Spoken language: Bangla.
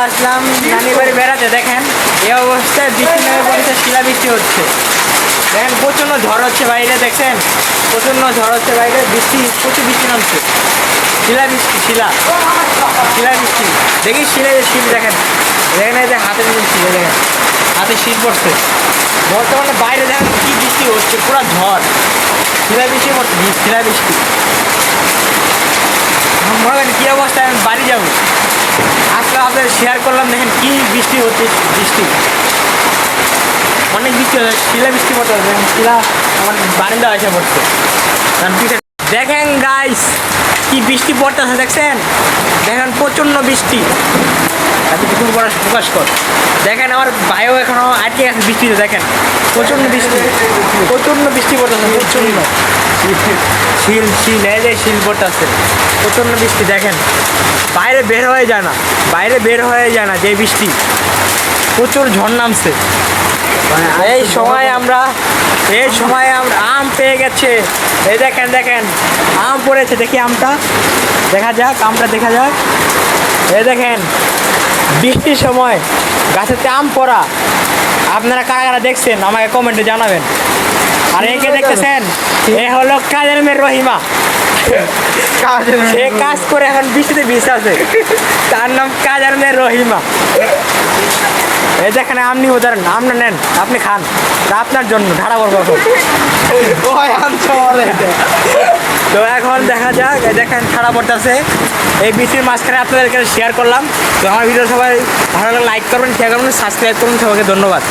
আসলাম নানি বাড়ি বেড়াতে। দেখেন এই অবস্থায় বৃষ্টি নেমে পড়েছে, শিলাবৃষ্টি হচ্ছে। দেখেন প্রচণ্ড ঝড় হচ্ছে বাইরে, দেখছেন প্রচণ্ড ঝড় হচ্ছে বাইরে, বৃষ্টি প্রচুর বৃষ্টি নামছে, শিলাবৃষ্টি শিলাবৃষ্টি। দেখি শিল দেখেন, দেখেন এই যে হাতে শিল, দেখেন হাতে শীত পড়ছে। বর্তমানে বাইরে দেখেন কি বৃষ্টি হচ্ছে, পুরো ঝড়, শিলাবৃষ্টি পড়ছে, শিলাবৃষ্টি। মনে করেন কী অবস্থায় আমি বাড়ি যাবো, আজকে আপনাদের শেয়ার করলাম। দেখেন কি বৃষ্টি হচ্ছে, বৃষ্টি অনেক বৃষ্টি হচ্ছে, শিলাবৃষ্টি পড়তে হবে। দেখেন শিলা আমার বারান্দা এসে পড়ছে। দেখেন গাইস কি বৃষ্টি পড়তেছে, দেখছেন দেখেন প্রচণ্ড বৃষ্টি। এতটুকু পড়া প্রকাশ কর। দেখেন আমার ভাইও এখনও আটকে গেছে বৃষ্টিতে। দেখেন প্রচণ্ড বৃষ্টি, প্রচণ্ড বৃষ্টি পড়তেছে, প্রচণ্ড শিল এই যে শিল পড়তেছে, প্রচণ্ড বৃষ্টি। দেখেন বাইরে বের হয়ে যায় না, বাইরে বের হয়ে যায় না, যে বৃষ্টি, প্রচুর ঝড় নামছে। এই সময় আমরা আম পেয়ে গেছে। এই দেখেন দেখেন আম পড়েছে, দেখি আমটা দেখা যাক, আমটা দেখা যাক। এই দেখেন বৃষ্টির সময় গাছেতে আম পড়া, আপনারা কারা কারা দেখছেন আমাকে কমেন্টে জানাবেন। আর একে দেখতেছেন, এ হলো কাজের মেয়ে রহিমা। সে কাজ করে এখন বৃষ্টিতে ভিজে আছে, তার নাম কাজের মেয়ে রহিমা। এই দেখেন আম নিয়ে ধরেন, আমটা নেন, আপনি খান, আপনার জন্য ঢাড়া করবো। তো এখন দেখা যাক, এই দেখেন ঠাড়া পড়তেছে। এই বৃষ্টির মাঝখানে আপনাদেরকে শেয়ার করলাম। তো আমার ভিডিও সবাই ভালো লাগলে লাইক করবেন, শেয়ার করবেন, সাবস্ক্রাইব করবেন। সবাইকে ধন্যবাদ।